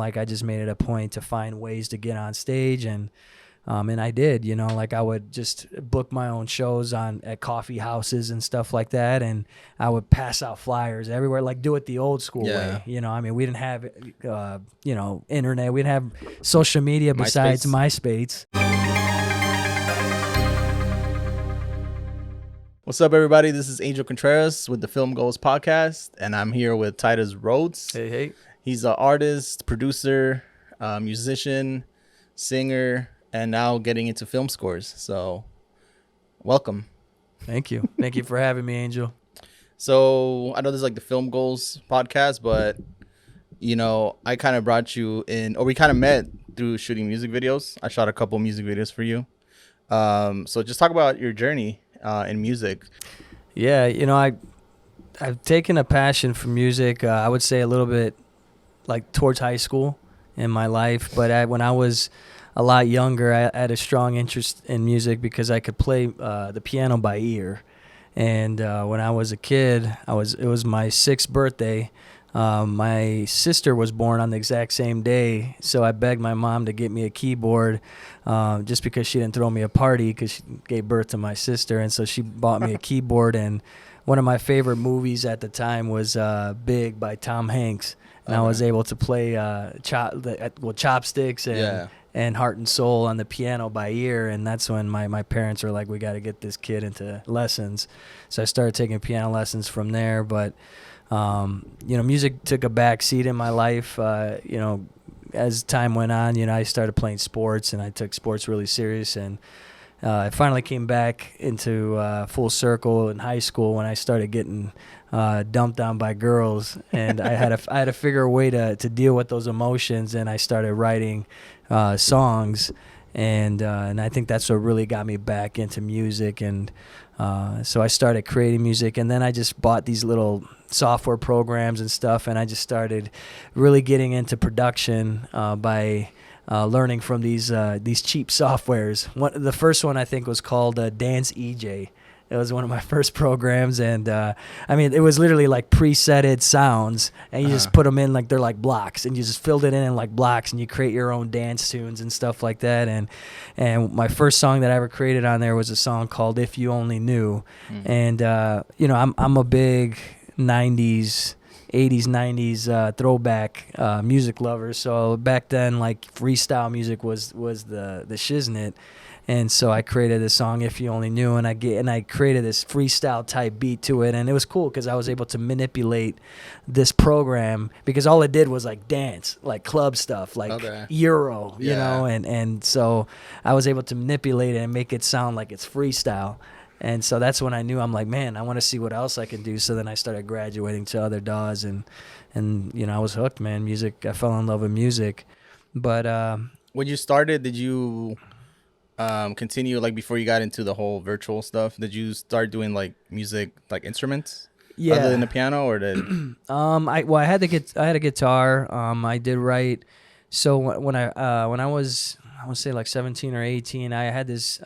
like I just made it a point to find ways to get on stage, and I did, like I would just book my own shows at coffee houses and stuff like that. And I would pass out flyers everywhere, like do it the old school way. I mean, we didn't have, internet. We didn't have social media besides MySpace. What's up, everybody? This is Angel Contreras with the Film Goals podcast, and I'm here with Titus Rodes. Hey. He's an artist, producer, musician, singer, and now getting into film scores. So, welcome. Thank you. Thank you for having me, Angel. So, I know this is like the Film Goals podcast, but, I kind of brought you in, or we kind of met through shooting music videos. I shot a couple music videos for you. So, just talk about your journey in music. Yeah, I've taken a passion for music, I would say a little bit like towards high school in my life. But when I was a lot younger, I had a strong interest in music because I could play the piano by ear. And when I was a kid, it was my 6th birthday. My sister was born on the exact same day, so I begged my mom to get me a keyboard just because she didn't throw me a party because she gave birth to my sister. And so she bought me a keyboard, and one of my favorite movies at the time was Big by Tom Hanks. And I was able to play Chopsticks and Heart and Soul on the piano by ear. And that's when my parents were like, we got to get this kid into lessons. So I started taking piano lessons from there. But music took a back seat in my life. As time went on, I started playing sports, and I took sports really serious. And I finally came back into full circle in high school when I started getting dumped on by girls, and I had to figure a way to deal with those emotions, and I started writing songs, and I think that's what really got me back into music. And so I started creating music, and then I just bought these little software programs and stuff, and I just started really getting into production by learning from these cheap softwares. The first one I think was called Dance EJ. It was one of my first programs, and it was literally like presetted sounds, and you just put them in like they're like blocks, and you just filled it in like blocks, and you create your own dance tunes and stuff like that. And my first song that I ever created on there was a song called "If You Only Knew," and I'm a big 80s, 90s throwback music lover. So back then, like freestyle music was the shiznit. And so I created this song, "If You Only Knew," and I created this freestyle type beat to it, and it was cool because I was able to manipulate this program because all it did was like dance, like club stuff, like Euro, and so I was able to manipulate it and make it sound like it's freestyle. And so that's when I knew, I'm like, man, I want to see what else I can do. So then I started graduating to other DAWs, and I was hooked, man. Music, I fell in love with music. But when you started, did you continue, like before you got into the whole virtual stuff, did you start doing like music, like instruments other than the piano, or did I had a guitar. I did write. So when I was, I want to say like 17 or 18, I had this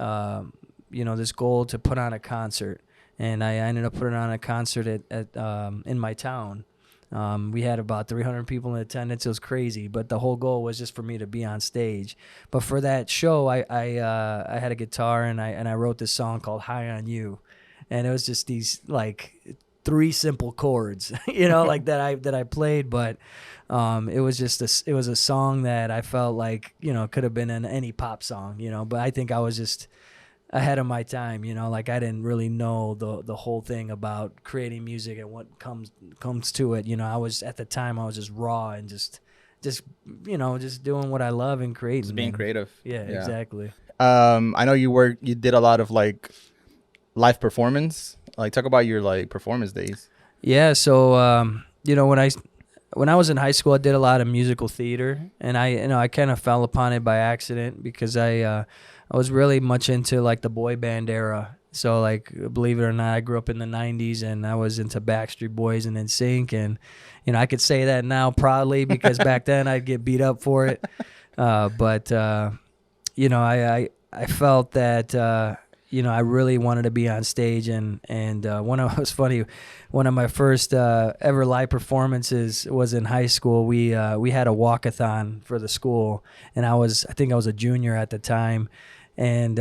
this goal to put on a concert, and I ended up putting on a concert at in my town. We had about 300 people in attendance. It was crazy, but the whole goal was just for me to be on stage. But for that show, I had a guitar, and I wrote this song called "High on You," and it was just these like 3 simple chords, like that I played. But it was just it was a song that I felt like could have been in any pop song, But I think I was just ahead of my time, like I didn't really know the whole thing about creating music and what comes to it. I was, at the time, I was just raw and just doing what I love and creating. Just being creative. Yeah, exactly. I know you did a lot of like live performance. Like, talk about your like performance days. Yeah, so when I was in high school, I did a lot of musical theater, and I kind of fell upon it by accident because I was really much into like the boy band era. So like, believe it or not, I grew up in the 90s, and I was into Backstreet Boys and NSYNC, and I could say that now proudly because back then I'd get beat up for it. But I felt that I really wanted to be on stage, and one of it was funny. One of my first ever live performances was in high school. We had a walkathon for the school, and I think I was a junior at the time, and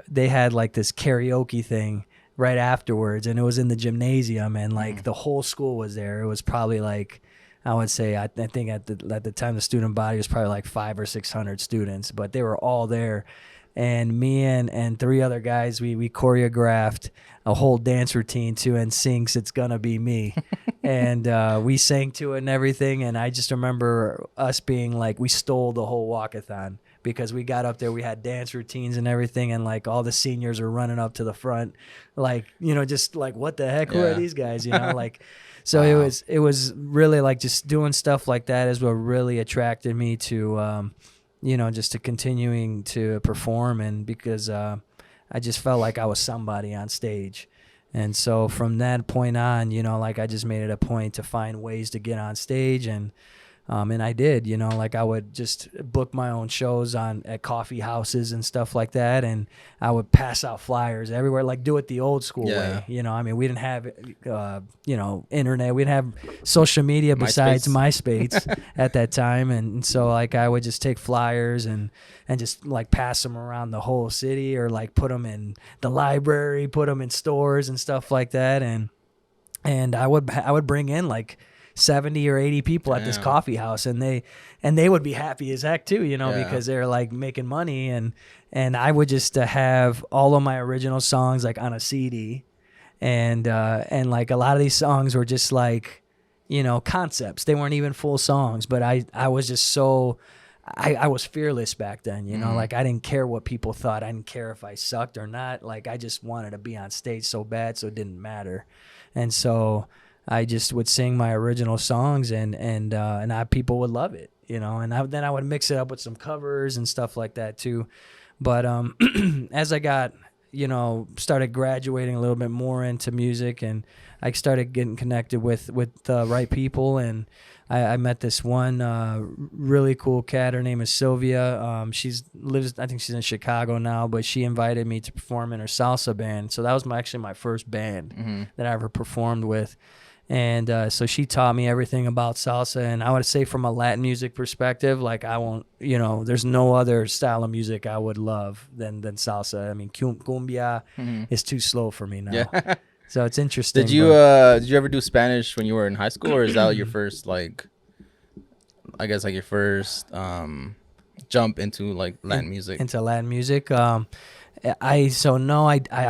they had like this karaoke thing right afterwards, and it was in the gymnasium, and like the whole school was there. It was probably like, I would say, I think at the time the student body was probably like 500 or 600 students, but they were all there. And me and 3 other guys, we choreographed a whole dance routine to NSYNC's "It's Gonna Be Me," and we sang to it and everything. And I just remember us being like, we stole the whole walkathon, because we got up there, we had dance routines and everything, and like all the seniors are running up to the front, like, just like, what the heck, who are these guys, like. So wow. It was really like just doing stuff like that is what really attracted me to, just to continuing to perform, and because I just felt like I was somebody on stage. And so from that point on, like I just made it a point to find ways to get on stage, and I did, like I would just book my own shows at coffee houses and stuff like that, and I would pass out flyers everywhere, like do it the old school way. I mean, we didn't have, internet, we didn't have social media besides MySpace at that time, and so like I would just take flyers and just like pass them around the whole city, or like put them in the library, put them in stores and stuff like that, and I would bring in like 70 or 80 people at this coffee house, and they would be happy as heck too, because they're like making money, and I would just have all of my original songs like on a CD, and like a lot of these songs were just like, concepts. They weren't even full songs, but I was just so I was fearless back then, like I didn't care what people thought. I didn't care if I sucked or not. Like I just wanted to be on stage so bad, so it didn't matter. And so I just would sing my original songs, and people would love it, and then I would mix it up with some covers and stuff like that too. But as I got, started graduating a little bit more into music, and I started getting connected with the right people, and I met this one really cool cat. Her name is Sylvia. I think she's in Chicago now, but she invited me to perform in her salsa band. So that was actually my first band that I ever performed with. And so she taught me everything about salsa, and I would say from a Latin music perspective, like I won't, there's no other style of music I would love than salsa. I mean, cumbia is too slow for me now. Yeah. So it's interesting. Did you ever do Spanish when you were in high school, or is that your first your first jump into like Latin music? Into Latin music. I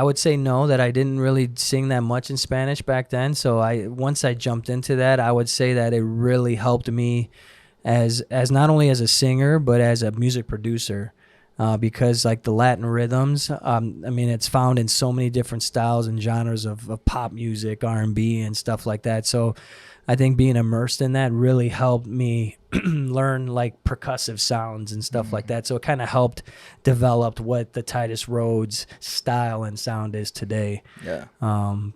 would say no, that I didn't really sing that much in Spanish back then. So once I jumped into that, I would say that it really helped me as not only as a singer, but as a music producer, because like the Latin rhythms, I mean, it's found in so many different styles and genres of pop music, R&B and stuff like that. So I think being immersed in that really helped me learn like percussive sounds and stuff like that. So it kind of helped develop what the Titus Rodes style and sound is today. Yeah.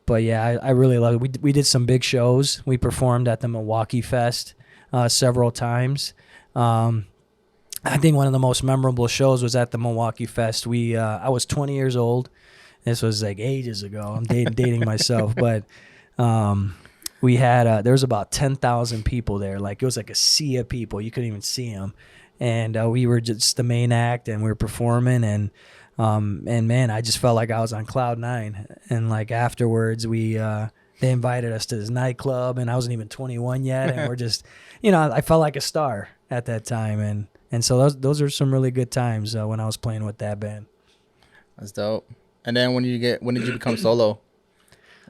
But yeah, I really love it. We did some big shows. We performed at the Milwaukee Fest several times. I think one of the most memorable shows was at the Milwaukee Fest. I was 20 years old. This was like ages ago. I'm dating myself, but we had there was about 10,000 people there. Like it was like a sea of people. You couldn't even see them, and we were just the main act, and we were performing, and man, I just felt like I was on cloud nine. And like afterwards, they invited us to this nightclub, and I wasn't even 21 yet, and we're just, I felt like a star at that time, and so those are some really good times when I was playing with that band. That's dope. And then when did you become solo?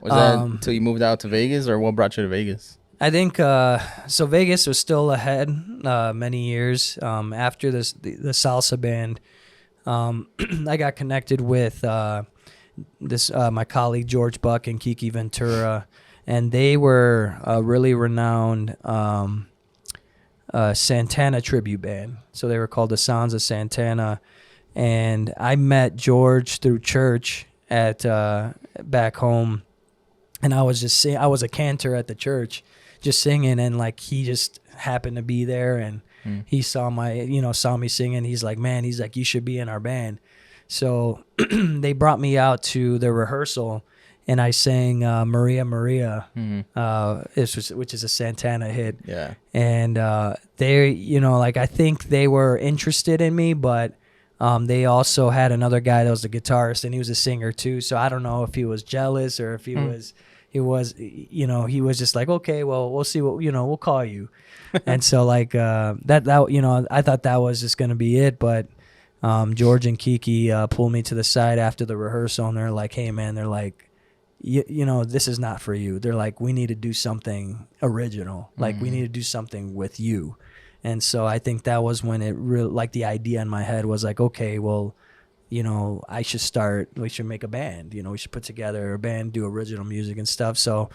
Was that until you moved out to Vegas, or what brought you to Vegas? I think so. Vegas was still ahead many years after the salsa band. I got connected with my colleague George Buck and Kiki Ventura, and they were a really renowned Santana tribute band. So they were called the Sounds of Santana, and I met George through church at back home. And I was just I was a cantor at the church, just singing, and like he just happened to be there, and he saw me singing. He's like, man, you should be in our band. So they brought me out to the rehearsal, and I sang Maria Maria, which is a Santana hit. Yeah. And they, like, I think they were interested in me, but they also had another guy that was the guitarist, and he was a singer too. So I don't know if he was jealous or if he was, he was just like, okay, well, we'll see what, we'll call you. And so like that, I thought that was just going to be it. But George and Kiki pulled me to the side after the rehearsal, and they're like, hey man, they're like, this is not for you. They're like, we need to do something original. Like we need to do something with you. And so I think that was when it really, like, the idea in my head was like, okay, well, we should make a band, we should put together a band, do original music and stuff. So,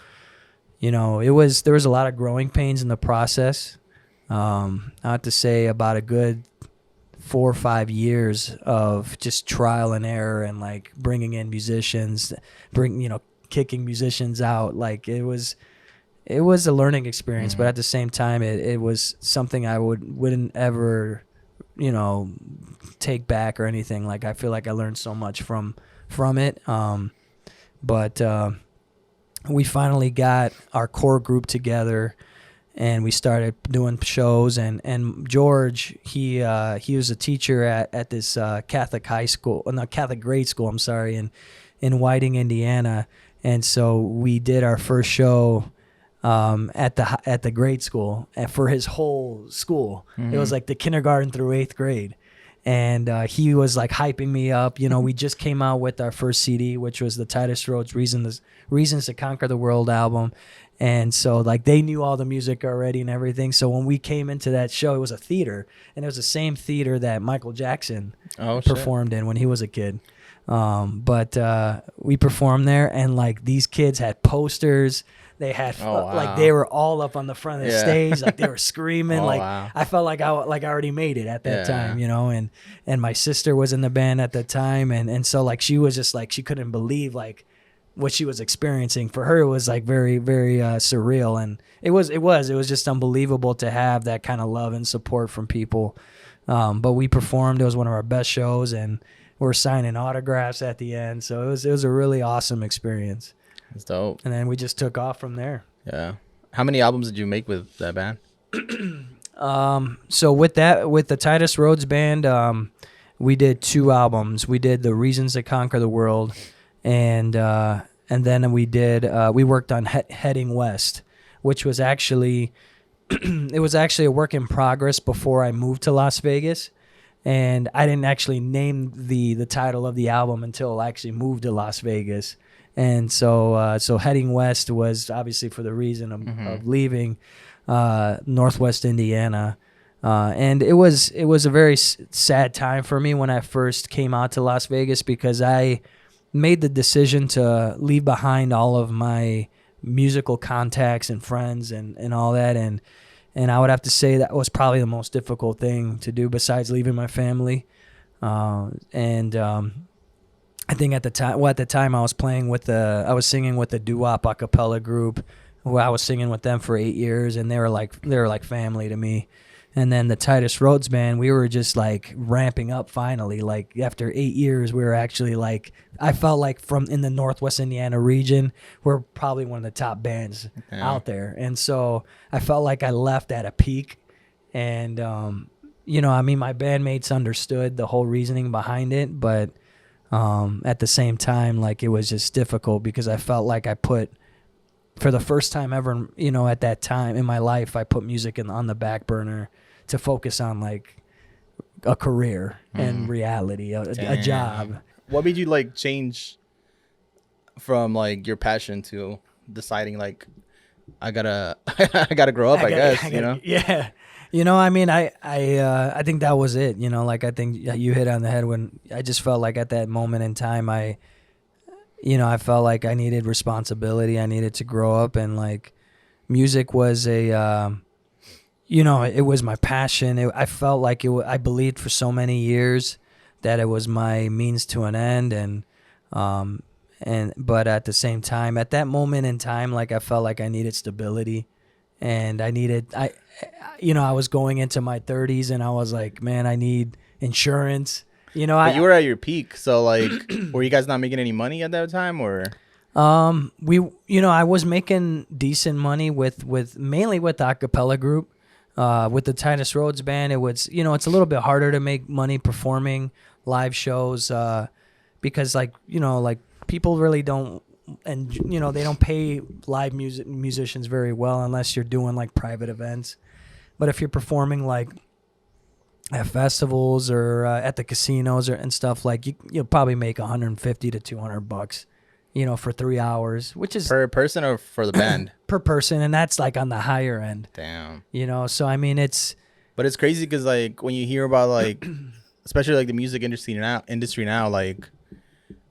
there was a lot of growing pains in the process. I have to say about a good 4 or 5 years of just trial and error and like bringing in musicians, kicking musicians out. Like it was a learning experience, but at the same time, it was something I wouldn't ever, take back or anything. Like I feel like I learned so much from it. But we finally got our core group together, and we started doing shows. And George, he was a teacher at this Catholic grade school. I'm sorry, in Whiting, Indiana. And so we did our first show at the grade school for his whole school. It was like the kindergarten through 8th grade. And he was like hyping me up. We just came out with our first CD, which was the Titus Rodes Reasons to Conquer the World album. And so like they knew all the music already and everything. So when we came into that show, it was a theater, and it was the same theater that Michael Jackson performed in when he was a kid. But we performed there, and like these kids had posters. They had like they were all up on the front of the stage, like they were screaming. I felt like I already made it at that time, and my sister was in the band at the time, and so like she was just like, she couldn't believe like what she was experiencing. For her, it was like very, very surreal, and it was just unbelievable to have that kind of love and support from people. But we performed. It was one of our best shows, and we're signing autographs at the end. So it was a really awesome experience. That's dope. And then we just took off from there. Yeah. How many albums did you make with that band? So with the Titus Rodes band, we did 2 albums. We did the Reasons to Conquer the World, and then we worked on Heading West, which was actually it was actually a work in progress before I moved to Las Vegas. And I didn't actually name the title of the album until I actually moved to Las Vegas. And so Heading West was obviously for the reason of leaving Northwest Indiana. And it was a very sad time for me when I first came out to Las Vegas, because I made the decision to leave behind all of my musical contacts and friends and all that. And I would have to say that was probably the most difficult thing to do besides leaving my family. I think at the time I was singing with a doo-wop a cappella group who I was singing with them for 8 years, and they were like family to me. And then the Titus Rodes band, we were just like ramping up finally. Like after 8 years, we were actually like, I felt like from in the Northwest Indiana region, we're probably one of the top bands out there. And so I felt like I left at a peak. And, my bandmates understood the whole reasoning behind it. But at the same time, like it was just difficult because I felt like I put, for the first time ever, at that time in my life, I put music on the back burner to focus on like a career and reality, a job. What made you like change from like your passion to deciding like I gotta grow up? I guess. Yeah. I think that was it. Like I think you hit on the head when I just felt like at that moment in time, I felt like I needed responsibility. I needed to grow up, and like music was it was my passion. I felt like I believed for so many years that it was my means to an end, but at the same time, at that moment in time, like I felt like I needed stability, and I was going into my 30s, and I was like, man, I need insurance. You know, But you were at your peak, so like, were you guys not making any money at that time, or? I was making decent money with mainly with the acapella group. With the Titus Rodes band, it was, it's a little bit harder to make money performing live shows, because like people really don't, and they don't pay live musicians very well unless you're doing like private events. But if you're performing like at festivals or at the casinos and stuff, like you'll probably make $150 to $200, for 3 hours, which is Per person or for the band? per person, and that's like on the higher end. Damn. So I mean, But it's crazy because like when you hear about like, especially like the music industry now, like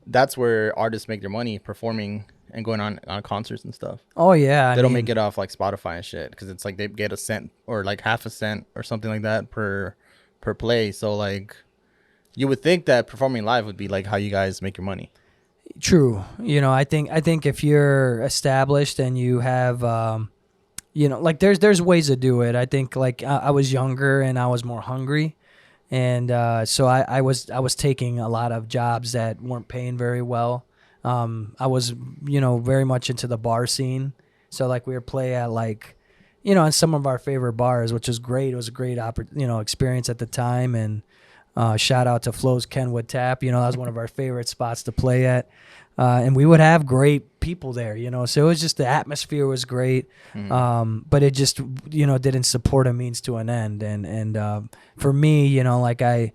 that's where artists make their money, performing and going on concerts and stuff. Oh yeah, They don't make it off like Spotify and shit, because it's like they get a cent or like half a cent or something like that per play. So like, you would think that performing live would be like how you guys make your money. True. I think if you're established and you have, like there's ways to do it. I think like I was younger and I was more hungry, and so I was taking a lot of jobs that weren't paying very well. I was very much into the bar scene, so like we would play at like, in some of our favorite bars, which was great. It was a great experience at the time, and shout out to Flo's Kenwood Tap. That was one of our favorite spots to play at. And we would have great people there, so it was just, the atmosphere was great. But it just, didn't support a means to an end. And for me, like I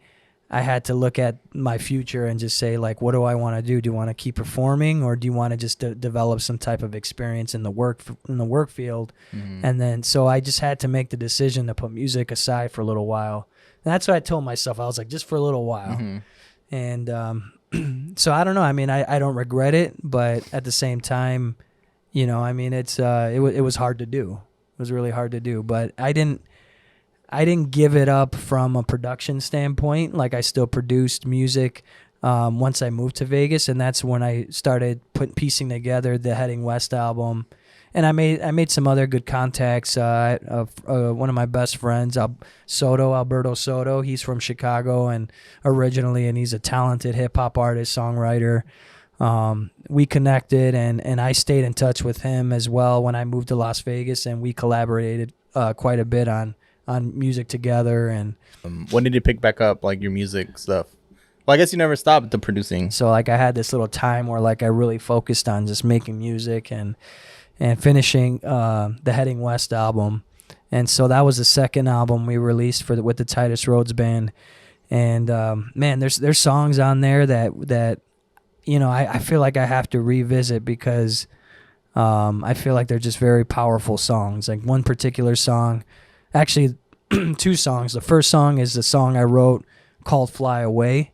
had to look at my future and just say, like, what do I want to do? Do you want to keep performing, or do you want to just develop some type of experience in the work field? And then, so I just had to make the decision to put music aside for a little while. And that's what I told myself. I was like, just for a little while. And, so I don't know. I mean, I don't regret it, but at the same time, I mean, it was hard to do. It was really hard to do, but I didn't give it up from a production standpoint. Like, I still produced music once I moved to Vegas, and that's when I started piecing together the Heading West album. And I made some other good contacts. One of my best friends, Alberto Soto, he's from Chicago and he's a talented hip hop artist, songwriter. We connected, and I stayed in touch with him as well when I moved to Las Vegas, and we collaborated quite a bit on music together. And when did you pick back up like your music stuff? Well, I guess you never stopped the producing. So like I had this little time where like I really focused on just making music and finishing the Heading West album. And so that was the second album we released with the Titus Rodes band. And man, there's songs on there that I feel like I have to revisit, because I feel like they're just very powerful songs. Like one particular song, actually two songs. The first song is the song I wrote called Fly Away.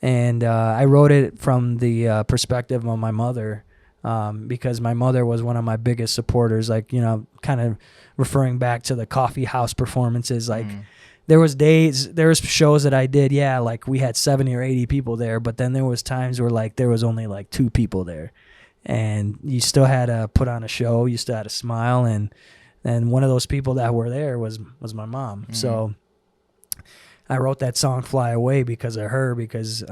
And I wrote it from the perspective of my mother. Because my mother was one of my biggest supporters, like, kind of referring back to the coffee house performances. Like there was shows that I did. Yeah. Like we had 70 or 80 people there, but then there was times where like there was only like 2 people there, and you still had to put on a show. You still had to smile. And one of those people that were there was my mom. So I wrote that song Fly Away because of her, because,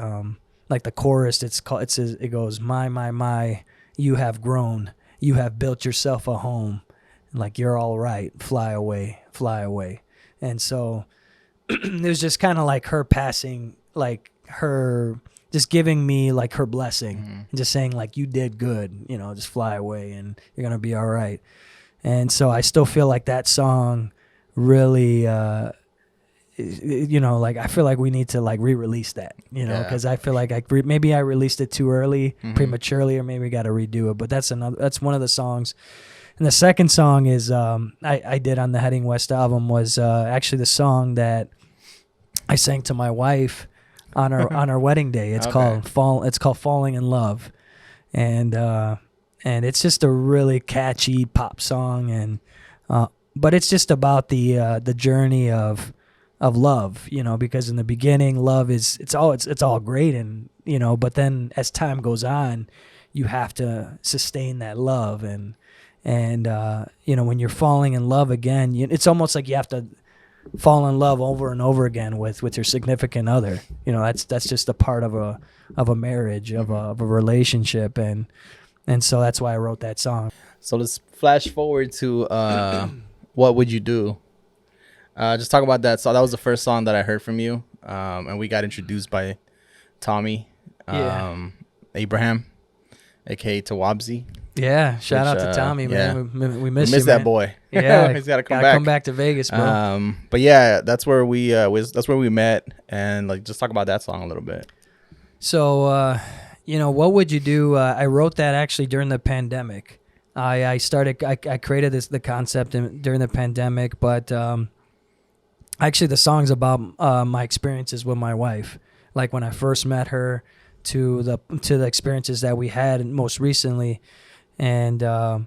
like the chorus, it goes, my, you have grown, you have built yourself a home, like you're all right, fly away. And so it was just kind of like her passing, like her just giving me like her blessing, and just saying like, you did good, just fly away and you're gonna be all right. And so I still feel like that song really like I feel like we need to like re-release that, because I feel like maybe I released it too early, prematurely, or maybe we got to redo it. But that's one of the songs. And the second song is I did on the Heading West album was actually the song that I sang to my wife on our wedding day. It's called Falling in Love, and it's just a really catchy pop song, and but it's just about the journey of love, because in the beginning, love it's all great, and but then as time goes on, you have to sustain that love, and when you're falling in love again, it's almost like you have to fall in love over and over again with your significant other. You know, that's just a part of a marriage, of a relationship, and so that's why I wrote that song. So let's flash forward to What Would You Do? Just talk about that. So that was the first song that I heard from you, and we got introduced by Tommy Abraham, aka Tawabzi. Yeah, shout out to Tommy, man. We miss you, that man. boy. Yeah, he's got to come back to Vegas, bro. But yeah, that's where we met, and like just talk about that song a little bit. So, what would you do? I wrote that actually during the pandemic. I created the concept during the pandemic, but actually the song's about my experiences with my wife, like when I first met her, to the experiences that we had most recently. And, I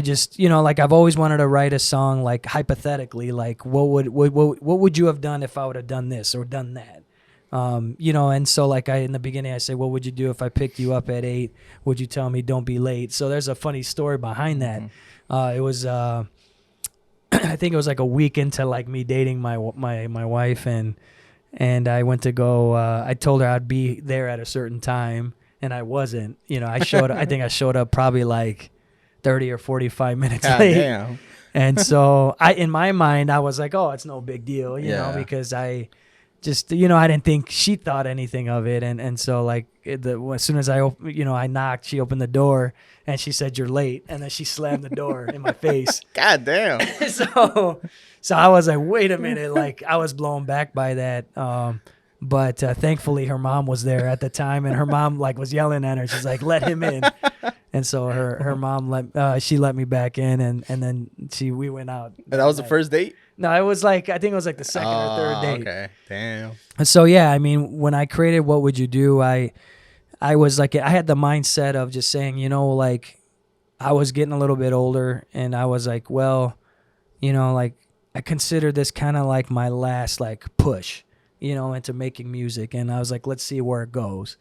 just, like I've always wanted to write a song, like hypothetically, like what would you have done if I would have done this or done that? And so like in the beginning, I say, what would you do if I picked you up at 8? Would you tell me don't be late? So there's a funny story behind that. It was, I think it was like a week into like me dating my wife, and I went to go, I told her I'd be there at a certain time. And I wasn't, I think I showed up probably like 30 or 45 minutes late. Damn. And so in my mind, I was like, oh, it's no big deal, you know, because I just, I didn't think she thought anything of it. And so like as soon as I knocked, she opened the door and she said, you're late. And then she slammed the door in my face. God damn. So I was like, wait a minute. Like I was blown back by that. But thankfully her mom was there at the time, and her mom like was yelling at her. She's like, let him in. And so her mom let me back in, and then we went out. And that was the first date? No, it was like, I think it was like the second or third date. Okay. Damn. So yeah, I mean, when I created What Would You Do, I was like, I had the mindset of just saying, like I was getting a little bit older, and I was like, well, like I consider this kind of like my last like push, into making music. And I was like, let's see where it goes.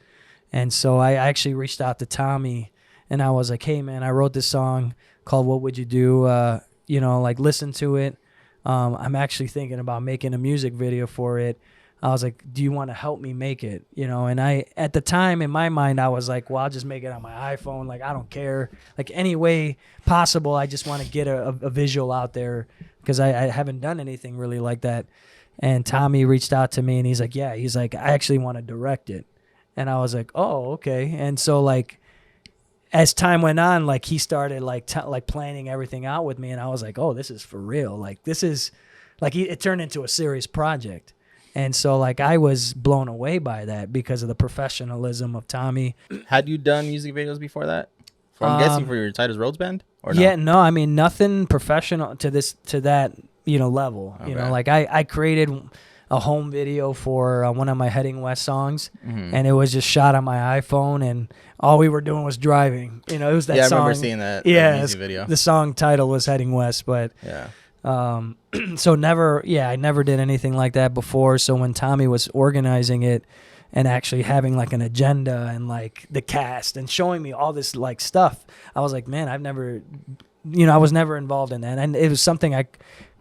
And so I actually reached out to Tommy, and I was like, hey man, I wrote this song called What Would You Do? Like listen to it. I'm actually thinking about making a music video for it. I was like, do you want to help me make it? And at the time in my mind, I was like, well, I'll just make it on my iPhone. Like, I don't care. Like any way possible. I just want to get a visual out there, because I haven't done anything really like that. And Tommy reached out to me, and he's like, I actually want to direct it. And I was like, oh, okay. And so like, as time went on, like he started like planning everything out with me, and I was like, oh, this is for real. Like this is like, it turned into a serious project. And so like, I was blown away by that because of the professionalism of Tommy. Had you done music videos before that? I'm guessing for your Titus Rodes band? Or no? Yeah, no, I mean, nothing professional to that, level. Okay. Like I created a home video for one of my Heading West songs, and it was just shot on my iPhone, and all we were doing was driving. It was that song. I remember seeing that music video. The song title was Heading West, but so I never did anything like that before. So when Tommy was organizing it and actually having like an agenda and like the cast and showing me all this like stuff, I was like, man, I was never involved in that, and it was something I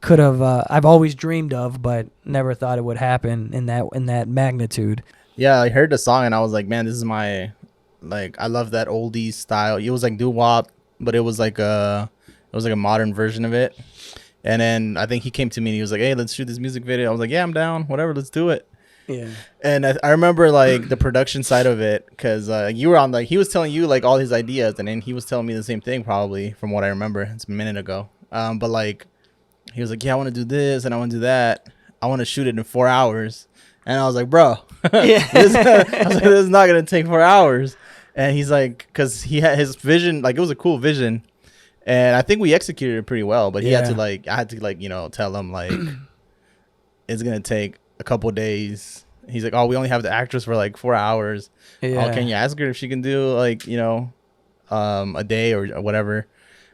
could have I've always dreamed of, but never thought it would happen in that magnitude. Yeah, I heard the song and I was like, man, this is my, like, I love that oldies style. It was like doo-wop, but it was like a modern version of it. And then I think he came to me and he was like, hey, let's shoot this music video. I was like, yeah, I'm down, whatever, let's do it. Yeah. And I remember like the production side of it, because you were on, like, he was telling you like all his ideas, and then he was telling me the same thing probably from what I remember. It's a minute ago. But like, he was like, yeah, I want to do this and I want to do that. I want to shoot it in 4 hours. And I was like, bro, this is not going to take 4 hours. And he's like, because he had his vision, like it was a cool vision. And I think we executed it pretty well. But I had to tell him like, it's going to take a couple days. He's like, oh, we only have the actress for like 4 hours. Yeah. Oh, can you ask her if she can do like, a day or whatever?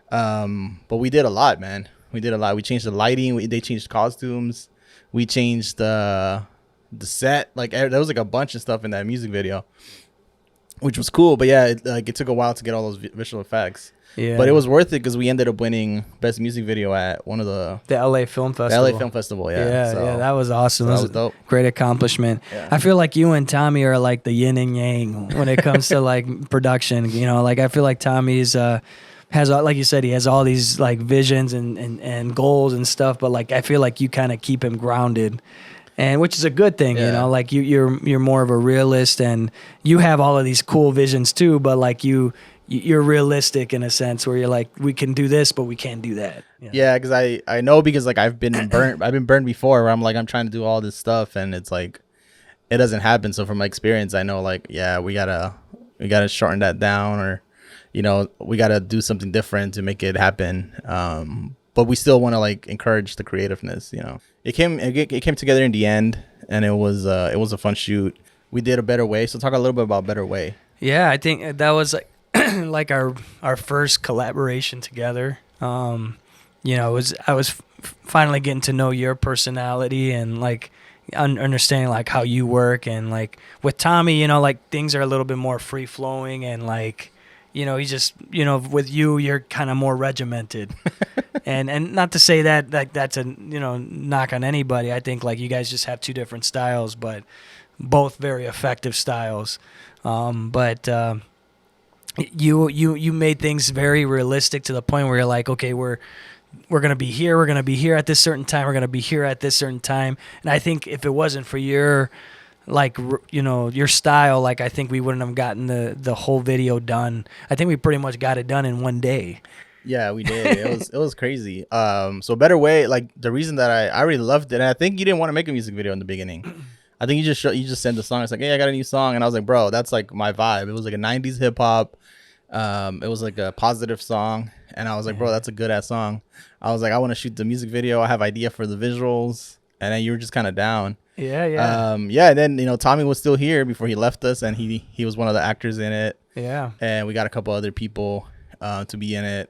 But we did a lot, man. We did a lot. We changed the lighting. They changed costumes. We changed the set. Like there was like a bunch of stuff in that music video, which was cool. But yeah, it took a while to get all those visual effects. Yeah. But it was worth it because we ended up winning best music video at one of the LA Film the Festival. LA Film Festival. Yeah, Yeah, so, yeah, that was awesome. so That that was was dope. a great accomplishment. Yeah. I feel like you and Tommy are like the yin and yang when it comes to like production. You know, like I feel like Tommy's has, like you said, he has all these like visions and goals and stuff, but like I feel like you kind of keep him grounded. And which is a good thing, you Yeah. know, like you're more of a realist, and you have all of these cool visions too, but like you're realistic in a sense where you're like, we can do this, but we can't do that. You know? Yeah, because I know, because like I've been burned before, where I'm like, I'm trying to do all this stuff and it's like it doesn't happen. So from my experience, I know like, yeah, we gotta shorten that down, or you know, we gotta do something different to make it happen. But we still want to like encourage the creativeness. You know, it came together in the end, and it was a fun shoot. We did a Better Way. So talk a little bit about Better Way. Yeah, I think that was like like our first collaboration together. You know, I was finally getting to know your personality and like understanding like how you work, and like with Tommy, you know, like things are a little bit more free flowing, and like, you know, he's just, you know, with you're kind of more regimented. and not to say that like that's a, you know, knock on anybody. I think like you guys just have two different styles, but both very effective styles. You made things very realistic to the point where you're like, okay, we're gonna be here, we're gonna be here at this certain time, we're gonna be here at this certain time. And I think if it wasn't for your, like, you know, your style, like I think we wouldn't have gotten the whole video done. I think we pretty much got it done in one day. Yeah, we did. It was crazy. So Better Way, like the reason that I really loved it, and I think you didn't want to make a music video in the beginning. I think you just sent the song. It's like, hey, I got a new song, and I was like, bro, that's like my vibe. It was like a '90s hip hop. It was like a positive song, and I was like, bro, that's a good ass song. I was like, I want to shoot the music video. I have idea for the visuals, and then you were just kind of down. Yeah. Yeah. And then, you know, Tommy was still here before he left us, and he was one of the actors in it. Yeah. And we got a couple other people to be in it,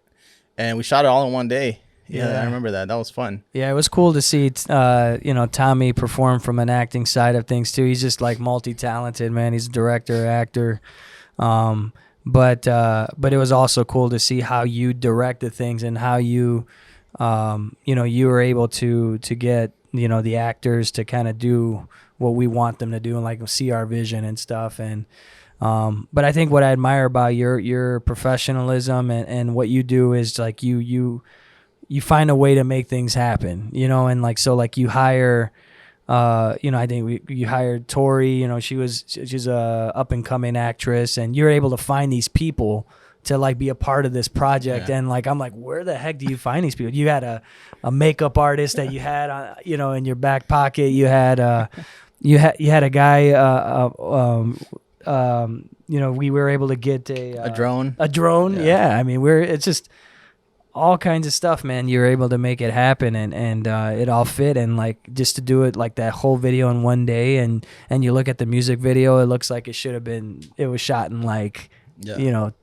and we shot it all in one day. Yeah, I remember that. That was fun. Yeah, it was cool to see, you know, Tommy perform from an acting side of things too. He's just like multi-talented, man. He's a director, actor. But it was also cool to see how you directed things and how you, you know, you were able to get, you know, the actors to kind of do what we want them to do and like see our vision and stuff. And but I think what I admire about your professionalism and what you do is like you find a way to make things happen, you know. And like, so like you hire, you know, I think you hired Tori, you know, she's a up and coming actress, and you're able to find these people to like be a part of this project. Yeah. And like, I'm like, where the heck do you find these people? You had a makeup artist that you had, you know, in your back pocket. You had you had a guy, you know, we were able to get a drone. Yeah. I mean, it's just all kinds of stuff, man. You're able to make it happen, and it all fit, and like just to do it like that whole video in one day, and you look at the music video, it looks like it was shot in like, you know,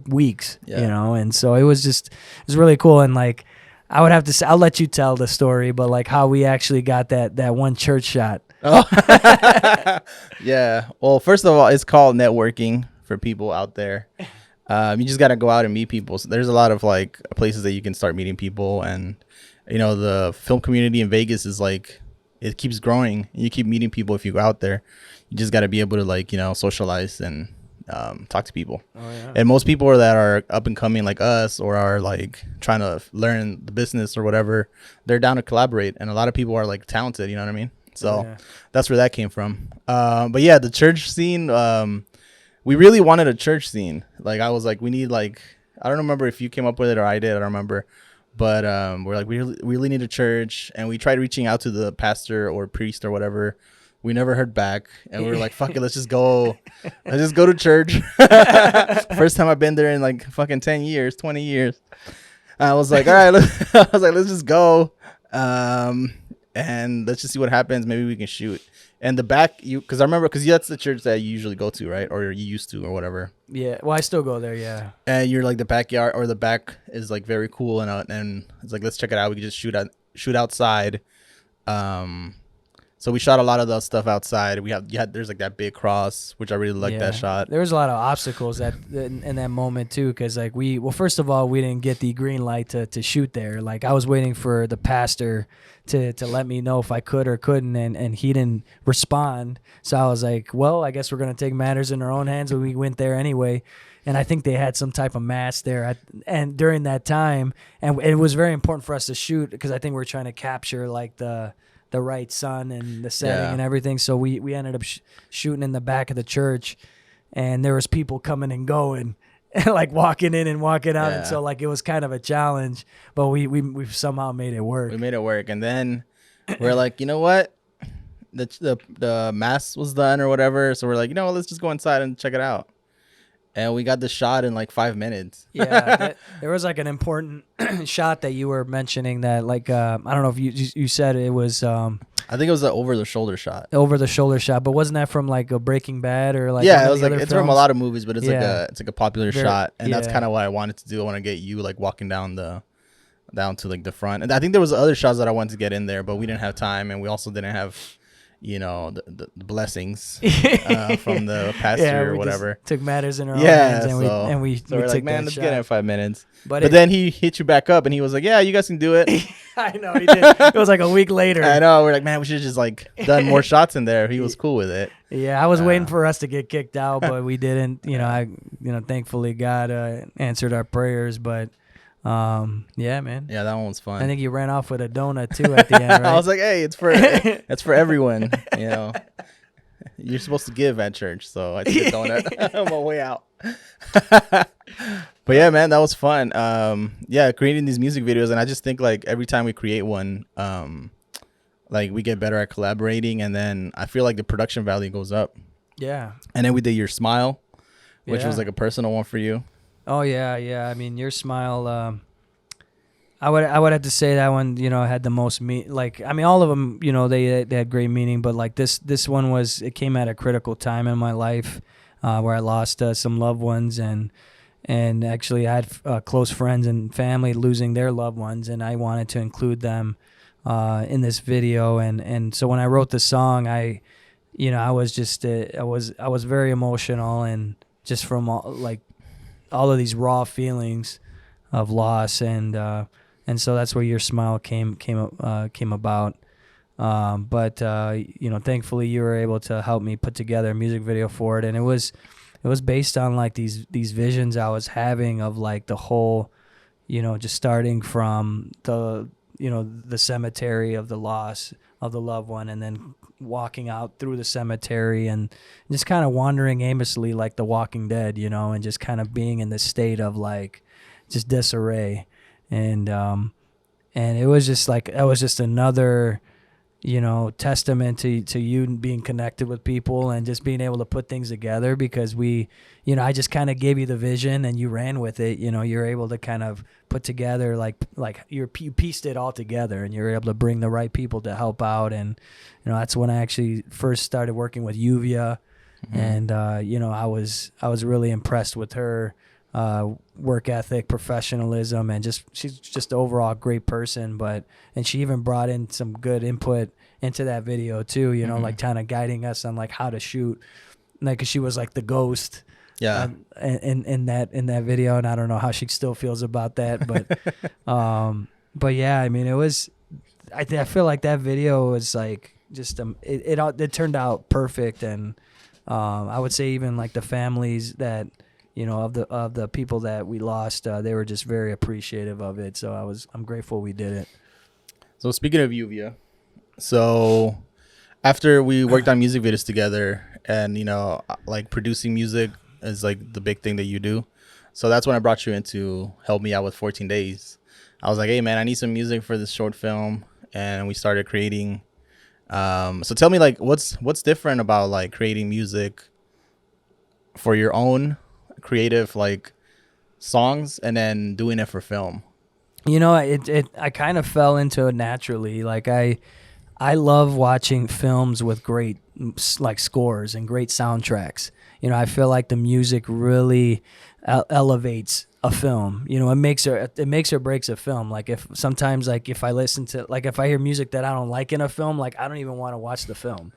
weeks, you know. And so it was really cool. And like, I would have to say, I'll let you tell the story, but like how we actually got that one church shot. Oh. Yeah. Well, first of all, it's called networking for people out there. You just got to go out and meet people. So there's a lot of like places that you can start meeting people, and you know, the film community in Vegas is like, it keeps growing. You keep meeting people if you go out there. You just got to be able to like, you know, socialize and talk to people. Oh, yeah. And most people that are up and coming like us, or are like trying to learn the business or whatever, they're down to collaborate. And a lot of people are like talented, you know what I mean? So that's where that came from. But yeah, the church scene, we really wanted a church scene. Like, I was like, we need like, I don't remember if you came up with it or I did, I don't remember. But we're like, we really need a church. And we tried reaching out to the pastor or priest or whatever. We never heard back. And we were like, fuck it, let's just go. Let's just go to church. First time I've been there in like fucking 10 years, 20 years. I was like, all right, let's just go. And let's just see what happens. Maybe we can shoot. And the back, because I remember, because that's the church that you usually go to, right? Or you used to, or whatever. Yeah, well, I still go there, yeah. And you're like, the backyard, or the back is like very cool, and it's like, let's check it out. We can just shoot outside. So we shot a lot of the stuff outside. There's like that big cross, which I really like that shot. There was a lot of obstacles in that moment too, because like first of all, we didn't get the green light to shoot there. Like I was waiting for the pastor to let me know if I could or couldn't, and he didn't respond. So I was like, well, I guess we're gonna take matters in our own hands, and we went there anyway. And I think they had some type of mass there, and during that time, and it was very important for us to shoot because I think we were trying to capture like the right sun and the setting and everything. So we ended up shooting in the back of the church, and there was people coming and going, like walking in and walking out. And so like it was kind of a challenge, but we somehow made it work. We made it work, and then we're like, you know what, the mass was done or whatever. So we're like, you know what, let's just go inside and check it out. And we got the shot in like 5 minutes. There was like an important shot that you were mentioning that like I don't know if you said it was I think it was the over the shoulder shot. But wasn't that from like a Breaking Bad or like it was like it's from a lot of movies, but it's like a popular Very, shot, and that's kind of what I wanted to do. I want to get you like walking down to like the front, and I think there was other shots that I wanted to get in there, but we didn't have time, and we also didn't have the blessings from the pastor or whatever. Just took matters in our own hands, and we we're like, man, let's get it in 5 minutes. But then he hit you back up, and he was like, yeah, you guys can do it. I know he did. It was like a week later. I know. We're like, man, we should have just like done more shots in there. He was cool with it. Yeah, I was waiting for us to get kicked out, but we didn't. Thankfully God answered our prayers, but. Yeah, man. Yeah, that one was fun. I think you ran off with a donut too at the end, right? I was like, hey, it's for everyone. You're supposed to give at church, so I took a donut on my way out. But yeah, man, that was fun. Creating these music videos, and I just think like every time we create one, like we get better at collaborating, and then I feel like the production value goes up. Yeah. And then we did Your Smile, which was like a personal one for you. Oh yeah. I mean, Your Smile. I would have to say that one, had the most all of them, they had great meaning, but like this one it came at a critical time in my life, where I lost some loved ones, and actually I had close friends and family losing their loved ones, and I wanted to include them in this video, and so when I wrote the song, I was just I was very emotional, and just from all of these raw feelings of loss, and so that's where Your Smile came about. But thankfully you were able to help me put together a music video for it, and it was based on like these visions I was having of like the whole, just starting from the cemetery of the loss of the loved one, and then walking out through the cemetery and just kind of wandering aimlessly like The Walking Dead, and just kind of being in this state of like just disarray. And it was just like, that was just another, testament to you being connected with people and just being able to put things together, because I just kind of gave you the vision and you ran with it. You're able to kind of put together like you pieced it all together, and you're able to bring the right people to help out. And, that's when I actually first started working with Yuvia. Mm-hmm. And, I was really impressed with her work ethic, professionalism, and she's just overall a great person. And she even brought in some good input into that video too, mm-hmm. like kind of guiding us on like how to shoot, like 'cause she was like the ghost in that video, and I don't know how she still feels about that, but yeah, I mean, it was, I feel like that video was like just it turned out perfect. And I would say even like the families that of the people that we lost, they were just very appreciative of it. So I'm grateful we did it. So speaking of Yuvia, so after we worked on music videos together, and like producing music is like the big thing that you do. So that's when I brought you in to help me out with 14 Days. I was like, hey man, I need some music for this short film, and we started creating. So tell me, like, what's different about like creating music for your own creative like songs and then doing it for film? I kind of fell into it naturally. Like I love watching films with great like scores and great soundtracks. I feel like the music really elevates a film. You know, it makes or breaks a film. Like if sometimes like if I listen to like if I hear music that I don't like in a film, like I don't even want to watch the film.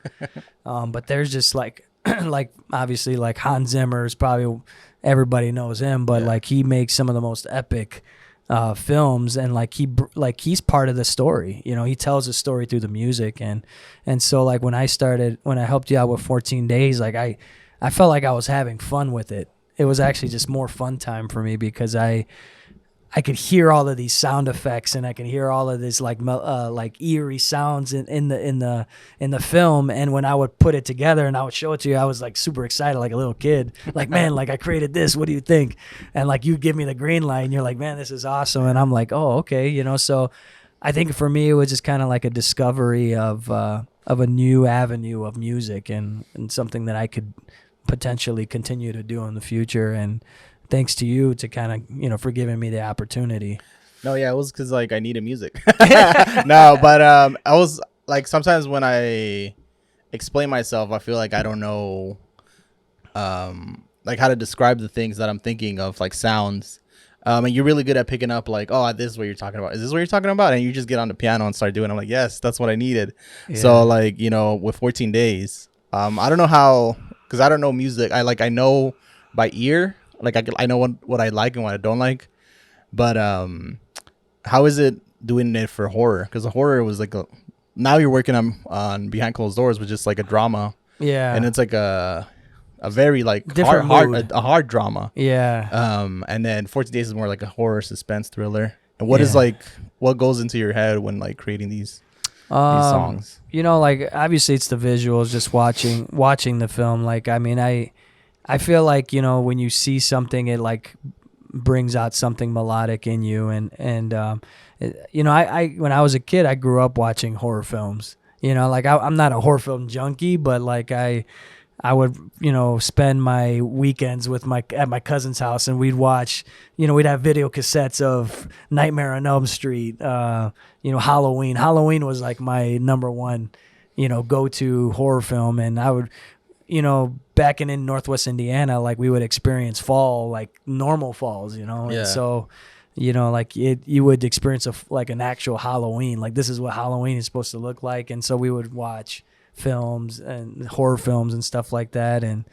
But there's just like like obviously like Hans Zimmer is probably everybody knows him, but like he makes some of the most epic films, and like he's part of the story. You know, he tells the story through the music, and so like when I helped you out with 14 Days, like I felt like I was having fun with it. It was actually just more fun time for me because I could hear all of these sound effects, and I could hear all of this like eerie sounds in the film. And when I would put it together and I would show it to you, I was like super excited, like a little kid. Like, man, like I created this. What do you think? And like you give me the green light, and you're like, man, this is awesome. And I'm like, oh, okay, you know. So I think for me, it was just kind of like a discovery of a new avenue of music, and something that I could potentially continue to do in the future. And thanks to you to kind of, you know, for giving me the opportunity. No, yeah, it was because like I needed music. No, but I was like, sometimes when I explain myself, I feel like I don't know like how to describe the things that I'm thinking of, like sounds. And you're really good at picking up like, oh, this is what you're talking about. Is this what you're talking about? And you just get on the piano and start doing it. I'm like, yes, that's what I needed. Yeah. So like, you know, with 14 Days, I don't know how, because I don't know music. I know by ear. Like I know what I like and what I don't like. But how is it doing it for horror? Because the horror was like now you're working on Behind Closed Doors, which is like a drama. Yeah. And it's like a very like hard drama. Yeah. And then 14 Days is more like a horror suspense thriller. And what is like what goes into your head when like creating these songs? You know, like obviously it's the visuals, just watching the film. Like I mean, I feel like, you know, when you see something, it like brings out something melodic in you. And you know, I when I was a kid, I grew up watching horror films. You know, like I'm not a horror film junkie, but like I would, you know, spend my weekends at my cousin's house, and we'd watch, you know, we'd have video cassettes of Nightmare on Elm Street, you know, Halloween. Halloween was like my number one, you know, go-to horror film. And I would, you know, back in Northwest Indiana, like we would experience fall, like normal falls, you know? Yeah. And so, you know, like you would experience like an actual Halloween. Like this is what Halloween is supposed to look like. And so we would watch films and horror films and stuff like that. And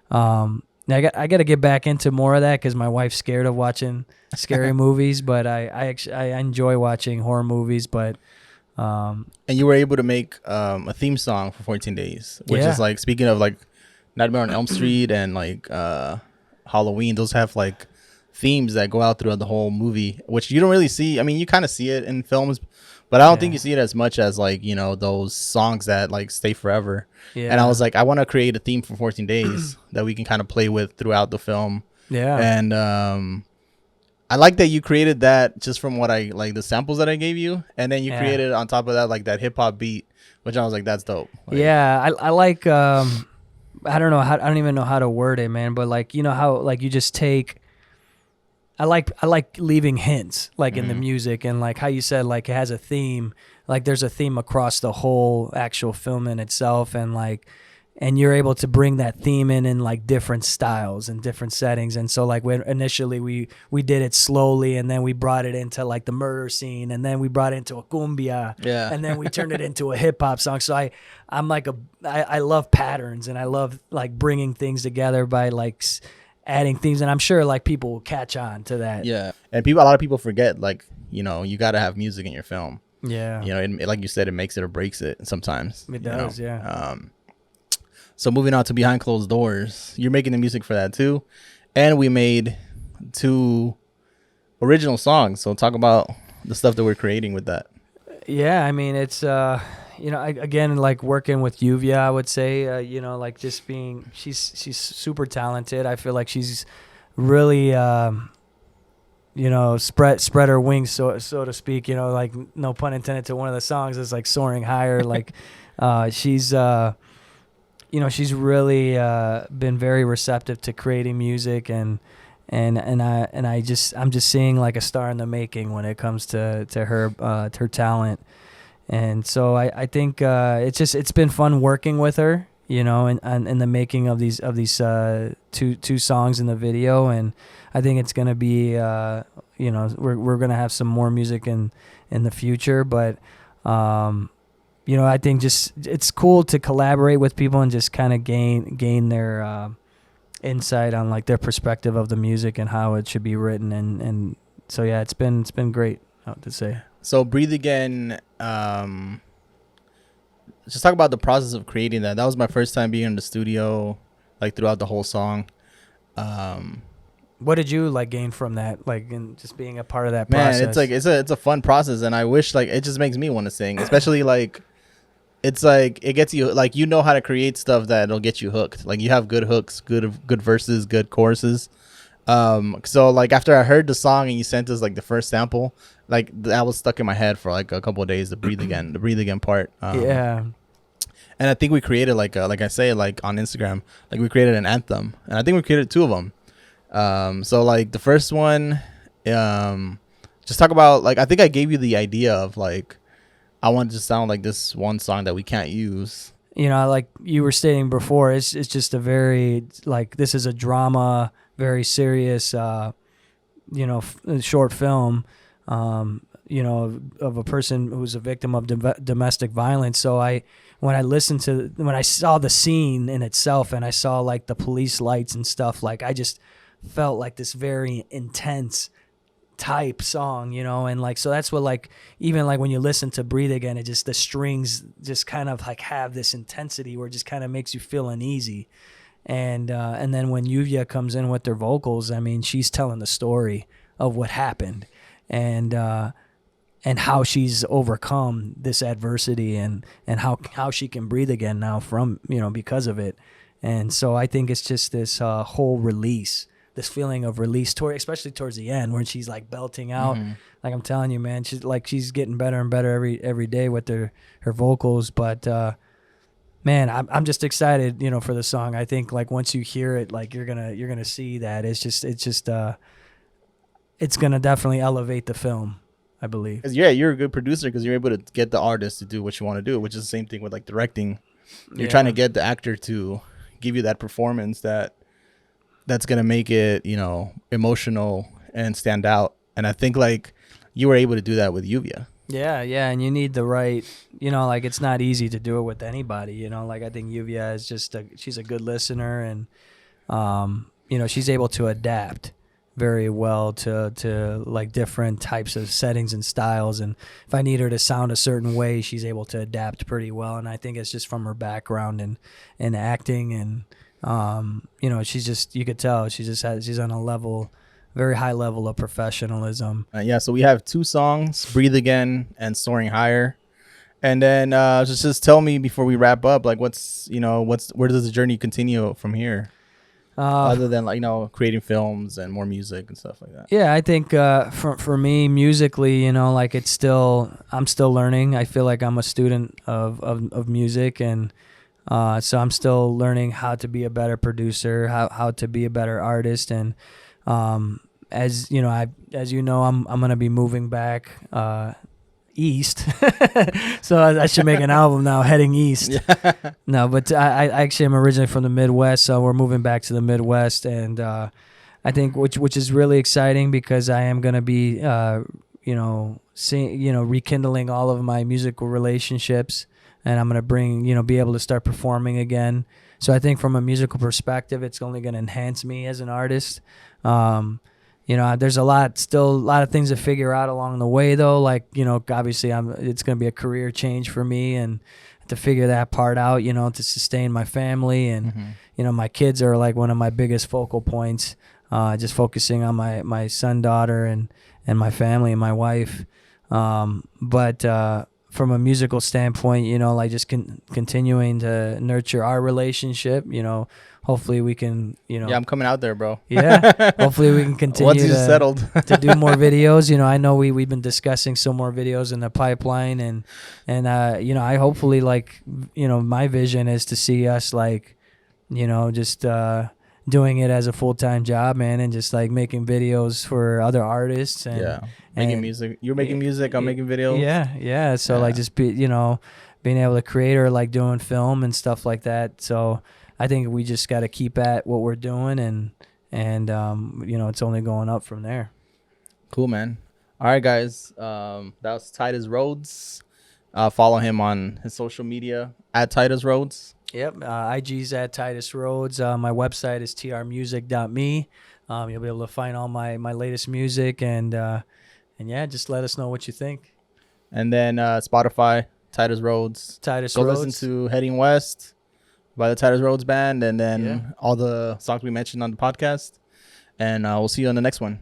I got to get back into more of that because my wife's scared of watching scary movies, but I enjoy watching horror movies. But and you were able to make a theme song for 14 Days, which is like, speaking of like Nightmare on Elm Street and like Halloween, those have like themes that go out throughout the whole movie, which you don't really see. I mean, you kind of see it in films, but I don't think you see it as much as like, you know, those songs that like stay forever. Yeah. And I was like, I want to create a theme for 14 Days that we can kind of play with throughout the film. Yeah. And I like that you created that just from what I like, the samples that I gave you, and then you created on top of that like that hip hop beat, which I was like, that's dope. Like, yeah, I like I don't even know how to word it, man, but like, you know how like you just take, I like leaving hints like in the music, and like how you said like it has a theme, like there's a theme across the whole actual film in itself, and you're able to bring that theme in like different styles and different settings. And so like when initially we did it slowly, and then we brought it into like the murder scene, and then we brought it into a cumbia, and then we turned it into a hip hop song. So I'm like I love patterns, and I love like bringing things together by like adding things, and I'm sure like people will catch on to that. Yeah. And a lot of people forget, like, you know, you got to have music in your film. Yeah. You know, it, like you said, it makes it or breaks it sometimes. It does, know? Yeah. So moving on to Behind Closed Doors, you're making the music for that too. And we made 2 original songs. So talk about the stuff that we're creating with that. Yeah, I mean, it's you know, again, like working with Yuvia, I would say, you know, like just being, she's super talented. I feel like she's really, you know, spread her wings, so to speak, you know, like no pun intended to one of the songs is like soaring higher. Like, she's, you know, she's really been very receptive to creating music, and I'm just seeing like a star in the making when it comes to her talent. And so I think it's been fun working with her, you know, and in the making of these two songs in the video. And I think it's gonna be you know, we're gonna have some more music in the future, but you know, I think just it's cool to collaborate with people and just kind of gain their insight on like their perspective of the music and how it should be written. And so yeah, it's been great, I have to say. So Breathe Again, just talk about the process of creating that. That was my first time being in the studio, like throughout the whole song. What did you like gain from that, like in just being a part of that Man, process? it's like it's a fun process, and I wish like it just makes me want to sing, especially like it's like it gets you like, you know how to create stuff that'll get you hooked. Like you have good hooks, good verses, good choruses. So like after I heard the song and you sent us like the first sample, like that was stuck in my head for like a couple of days. The Breathe Again part. Yeah. And I think we created like I say, like on Instagram, like we created an anthem, and I think we created two of them. So like the first one, just talk about like, I think I gave you the idea of like, I wanted to sound like this one song that we can't use. You know, like you were stating before, it's just a very, like, this is a drama, very serious, you know, short film, you know, of a person who's a victim of domestic violence. So when I saw the scene in itself and I saw like the police lights and stuff, like I just felt like this very intense type song, you know. And like, so that's what, like, even like when you listen to Breathe Again, it just, the strings just kind of like have this intensity where it just kind of makes you feel uneasy. And then when Yuvia comes in with their vocals, I mean, she's telling the story of what happened and how she's overcome this adversity and how she can breathe again now from, you know, because of it. And so I think it's just this whole release, this feeling of release, especially towards the end when she's like belting out. Mm-hmm. Like I'm telling you, man, she's getting better and better every day with her vocals. But man, I'm just excited, you know, for the song. I think like once you hear it, like you're gonna see that it's gonna definitely elevate the film, I believe. Yeah, you're a good producer because you're able to get the artist to do what you want to do, which is the same thing with like directing. You're trying to get the actor to give you that performance that's gonna make it, you know, emotional and stand out. And I think like you were able to do that with Yuvia. Yeah, and you need the right, you know, like it's not easy to do it with anybody, you know. Like I think Yuvia is just she's a good listener, and you know, she's able to adapt very well to like different types of settings and styles. And if I need her to sound a certain way, she's able to adapt pretty well. And I think it's just from her background and acting, and you know, she's just, you could tell she's on a level, very high level of professionalism. Yeah, so we have two songs, Breathe Again and Soaring Higher. And then just tell me before we wrap up, like where does the journey continue from here? Other than like, you know, creating films and more music and stuff like that. Yeah, I think for me musically, you know, like I'm still learning. I feel like I'm a student of music, and so I'm still learning how to be a better producer, how to be a better artist. And as you know, I'm gonna be moving back east, so I should make an album now heading east. Yeah. No, but I actually am originally from the Midwest, so we're moving back to the Midwest, and I think which is really exciting because I am gonna be you know, rekindling all of my musical relationships, and I'm gonna be able to start performing again. So I think from a musical perspective, it's only gonna enhance me as an artist. You know, there's still a lot of things to figure out along the way, though. Like, you know, obviously it's going to be a career change for me, and to figure that part out, you know, to sustain my family. And, mm-hmm. you know, my kids are like one of my biggest focal points, just focusing on my son, daughter, and my family and my wife. But from a musical standpoint, you know, like just continuing to nurture our relationship, you know. Hopefully we can, you know. Yeah, I'm coming out there, bro. Yeah. Hopefully we can continue once he's settled to do more videos. You know, I know we've been discussing some more videos in the pipeline, and you know, I hopefully, like, you know, my vision is to see us, like, you know, just doing it as a full-time job, man, and just like making videos for other artists and making music. You're making music, I'm making videos. Yeah. So like just being able to create or like doing film and stuff like that. So I think we just got to keep at what we're doing, and it's only going up from there. Cool, man. All right, guys. That was Titus Rodes. Follow him on his social media at Titus Rodes. Yep. IG's at Titus Rodes. My website is trmusic.me. You'll be able to find all my latest music, and yeah, just let us know what you think. And then Spotify, Titus Rodes. Titus Go Rodes. listen to Heading West by the Titus Rodes Band, and then all the songs we mentioned on the podcast. And we'll see you on the next one.